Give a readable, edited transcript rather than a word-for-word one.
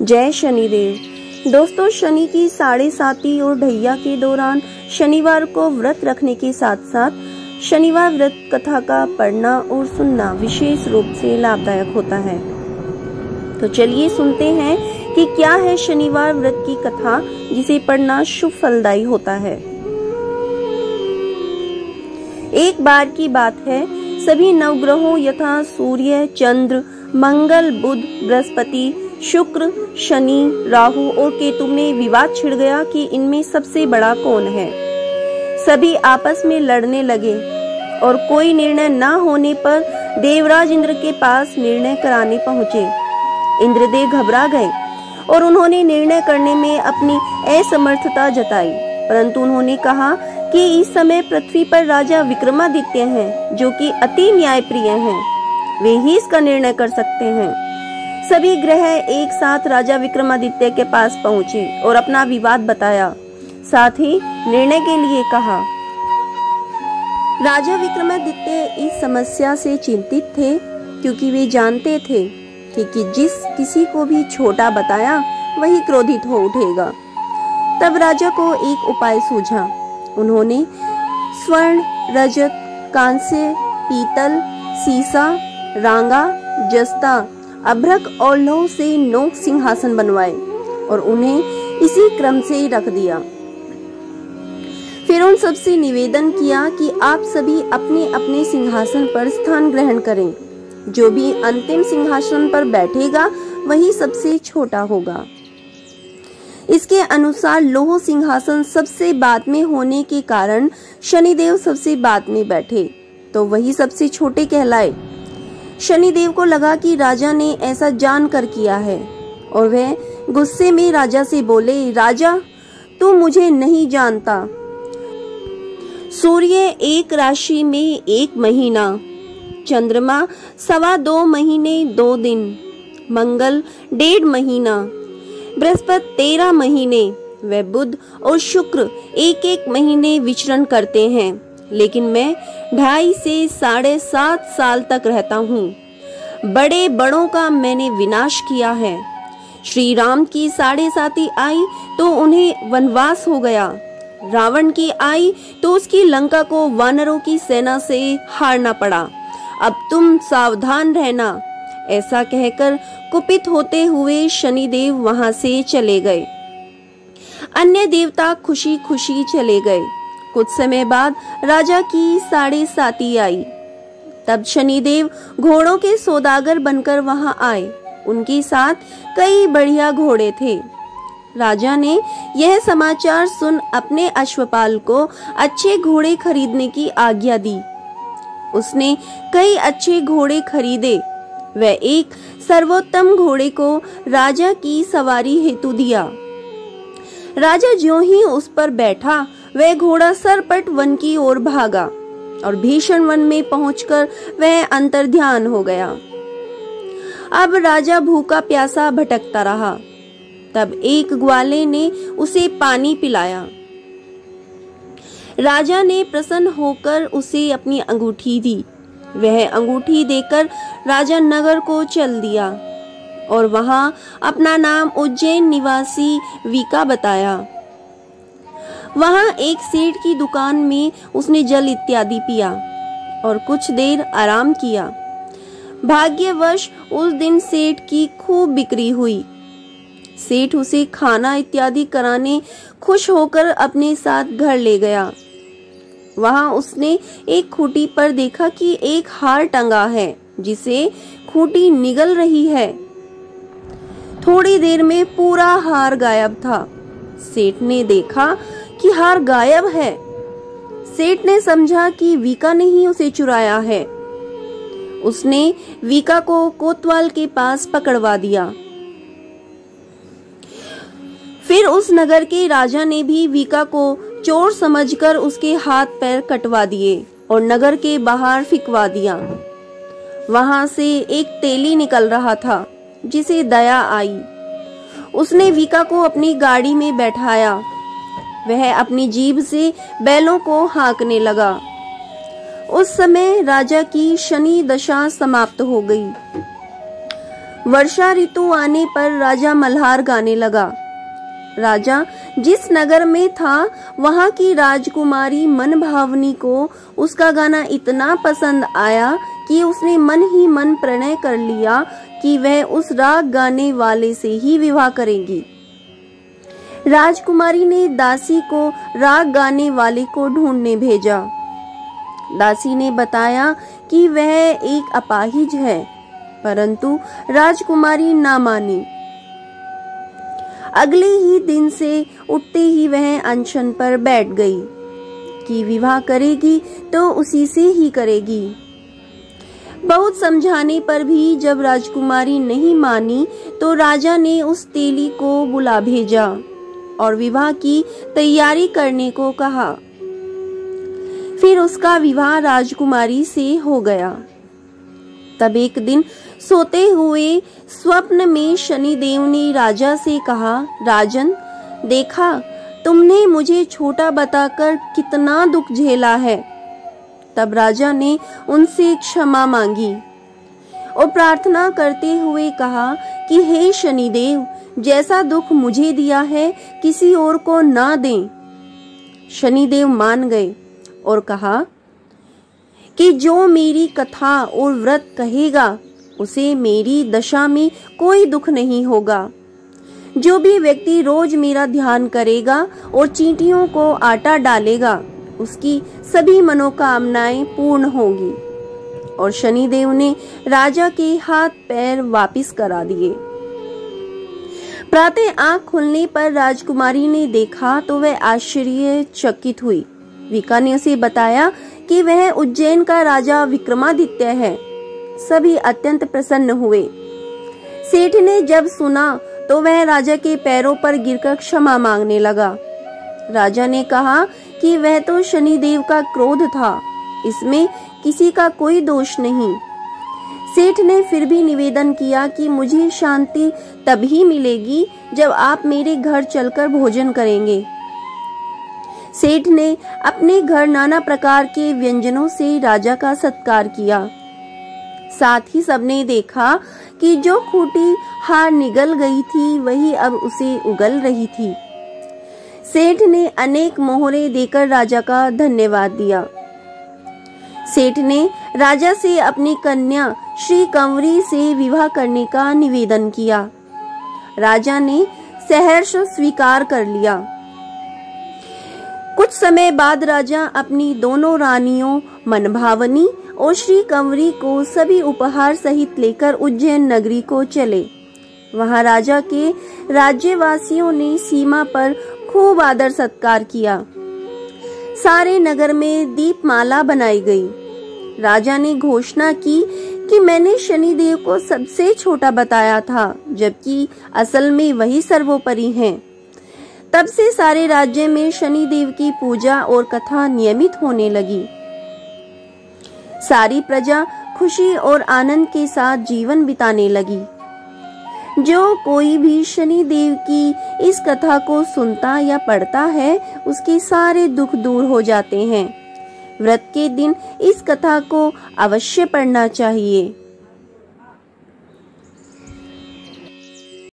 जय शनिदेव। दोस्तों, शनि की 7.5 और ढैया के दौरान शनिवार को व्रत रखने के साथ साथ शनिवार व्रत कथा का पढ़ना और सुनना विशेष रूप से लाभदायक होता है। तो चलिए सुनते हैं कि क्या है शनिवार व्रत की कथा जिसे पढ़ना शुभ फलदायी होता है। एक बार की बात है, सभी नवग्रहों यथा सूर्य, चंद्र, मंगल, बुध, बृहस्पति, शुक्र, शनि, राहु और केतु में विवाद छिड़ गया कि इनमें सबसे बड़ा कौन है। सभी आपस में लड़ने लगे और कोई निर्णय न होने पर देवराज इंद्र के पास निर्णय कराने पहुंचे। इंद्रदेव घबरा गए और उन्होंने निर्णय करने में अपनी असमर्थता जताई, परंतु उन्होंने कहा कि इस समय पृथ्वी पर राजा विक्रमादित्य हैं, जो कि अति न्यायप्रिय हैं। वे ही इसका निर्णय कर सकते हैं। सभी ग्रह एक साथ राजा विक्रमादित्य के पास पहुंचे और अपना विवाद बताया, साथ ही निर्णय के लिए कहा। राजा विक्रमादित्य इस समस्या से चिंतित थे, क्योंकि वे जानते थे कि जिस किसी को भी छोटा बताया वही क्रोधित हो उठेगा। तब राजा को एक उपाय सूझा। उन्होंने स्वर्ण, रजत, कांस्य, पीतल, सीसा, रांगा, जस्ता, अभ्रक और लौह से 9 सिंहासन बनवाए और उन्हें इसी क्रम से रख दिया। फिर उन सबसे निवेदन किया कि आप सभी अपने अपने सिंहासन पर स्थान ग्रहण करें। जो भी अंतिम सिंहासन पर बैठेगा वही सबसे छोटा होगा। इसके अनुसार लौह सिंहासन सबसे बाद में होने के कारण शनिदेव सबसे बाद में बैठे, तो वही सबसे छोटे कहलाए। शनिदेव को लगा कि राजा ने ऐसा जानकर किया है और वह गुस्से में राजा से बोले, राजा तू मुझे नहीं जानता। सूर्य एक राशि में 1 महीना, चंद्रमा 2.25 महीने 2 दिन, मंगल 1.5 महीना, बृहस्पति 13 महीने, व बुध और शुक्र 1-1 महीने विचरण करते हैं, लेकिन मैं 2.5 से 7.5 साल तक रहता हूँ। बड़े बड़ों का मैंने विनाश किया है। श्री राम की 7.5 आई तो उन्हें वनवास हो गया। रावण की आई तो उसकी लंका को वानरों की सेना से हारना पड़ा। अब तुम सावधान रहना। ऐसा कहकर कुपित होते हुए शनिदेव वहां से चले गए। अन्य देवता खुशी खुशी चले गए। कुछ समय बाद राजा की 7.5 आई। तब शनिदेव घोड़ों के सौदागर बनकर वहां आए। उनके साथ कई बढ़िया घोड़े थे। राजा ने यह समाचार सुन अपने अश्वपाल को अच्छे घोड़े खरीदने की आज्ञा दी। उसने कई अच्छे घोड़े खरीदे। वह एक सर्वोत्तम घोड़े को राजा की सवारी हेतु दिया। राजा ज्यों ही उस पर बैठा, वह घोड़ा सरपट वन की ओर भागा और भीषण वन में पहुंचकर वह अंतर्ध्यान हो गया। अब राजा भूखा प्यासा भटकता रहा। तब एक ग्वाले ने उसे पानी पिलाया। राजा ने प्रसन्न होकर उसे अपनी अंगूठी दी। वह अंगूठी देकर राजा नगर को चल दिया और वहां अपना नाम उज्जैन निवासी वीका बताया। वहां एक सेठ की दुकान में उसने जल इत्यादि पिया और कुछ देर आराम किया। भाग्यवश उस दिन सेठ की खूब बिक्री हुई। सेठ उसे खाना इत्यादि कराने खुश होकर अपने साथ घर ले गया। वहां उसने एक खूंटी पर देखा कि एक हार टंगा है, जिसे खूंटी निगल रही है। थोड़ी देर में पूरा हार गायब था। सेठ ने देखा कि हार गायब है। सेठ ने समझा कि वीका ने ही उसे चुराया है। उसने वीका को कोतवाल के पास पकड़वा दिया। फिर उस नगर के राजा ने भी वीका को चोर समझकर उसके हाथ पैर कटवा दिए और नगर के बाहर फिकवा दिया। वहां से एक तेली निकल रहा था, जिसे दया आई। उसने वीका को अपनी गाड़ी में बैठाया। वह अपनी जीभ से बैलों को हाँकने लगा। उस समय राजा की शनि दशा समाप्त हो गई। वर्षा ऋतु आने पर राजा मल्हार गाने लगा। राजा जिस नगर में था वहां की राजकुमारी मनभावनी को उसका गाना इतना पसंद आया कि उसने मन ही मन प्रणय कर लिया कि वह उस राग गाने वाले से ही विवाह करेगी। राजकुमारी ने दासी को राग गाने वाले को ढूंढने भेजा। दासी ने बताया कि वह एक अपाहिज है, परंतु राजकुमारी ना मानी। अगले ही दिन से उठते ही वह अनशन पर बैठ गई कि विवाह करेगी तो उसी से ही करेगी। बहुत समझाने पर भी जब राजकुमारी नहीं मानी तो राजा ने उस तेली को बुला भेजा और विवाह की तैयारी करने को कहा। फिर उसका विवाह राजकुमारी से हो गया। तब एक दिन सोते हुए स्वप्न में शनिदेव ने राजा से कहा, राजन, देखा तुमने मुझे छोटा बताकर कितना दुख झेला है। तब राजा ने उनसे क्षमा मांगी और प्रार्थना करते हुए कहा कि हे शनिदेव, जैसा दुख मुझे दिया है किसी और को ना दें। शनिदेव मान गए और कहा कि जो मेरी कथा और व्रत कहेगा उसे मेरी दशा में कोई दुख नहीं होगा। जो भी व्यक्ति रोज मेरा ध्यान करेगा और चींटियों को आटा डालेगा उसकी सभी मनोकामनाएं पूर्ण होंगी। और शनिदेव ने राजा के हाथ पैर वापिस करा दिए। प्रातः आंख खुलने पर राजकुमारी ने देखा तो वह आश्चर्यचकित हुई। विका ने उसे बताया कि वह उज्जैन का राजा विक्रमादित्य है। सभी अत्यंत प्रसन्न हुए। सेठ ने जब सुना तो वह राजा के पैरों पर गिरकर क्षमा मांगने लगा। राजा ने कहा कि वह तो शनिदेव का क्रोध था, इसमें किसी का कोई दोष नहीं। सेठ ने फिर भी निवेदन किया कि मुझे शांति तभी मिलेगी जब आप मेरे घर चलकर भोजन करेंगे। सेठ ने अपने घर नाना प्रकार के व्यंजनों से राजा का सत्कार किया। साथ ही सबने देखा कि जो खूंटी हार निगल गई थी वही अब उसे उगल रही थी। सेठ ने अनेक मोहरे देकर राजा का धन्यवाद दिया। सेठ ने राजा से अपनी कन्या श्री कंवरी से विवाह करने का निवेदन किया। राजा ने सहर्ष स्वीकार कर लिया। कुछ समय बाद राजा अपनी दोनों रानियों मनभावनी और श्री कंवरी को सभी उपहार सहित लेकर उज्जैन नगरी को चले। वहां राजा के राज्यवासियों ने सीमा पर खूब आदर सत्कार किया। सारे नगर में दीपमाला बनाई गई। राजा ने घोषणा की कि मैंने शनिदेव को सबसे छोटा बताया था, जबकि असल में वही सर्वोपरि हैं। तब से सारे राज्य में शनिदेव की पूजा और कथा नियमित होने लगी। सारी प्रजा खुशी और आनंद के साथ जीवन बिताने लगी। जो कोई भी शनिदेव की इस कथा को सुनता या पढ़ता है उसके सारे दुख दूर हो जाते हैं। व्रत के दिन इस कथा को अवश्य पढ़ना चाहिए।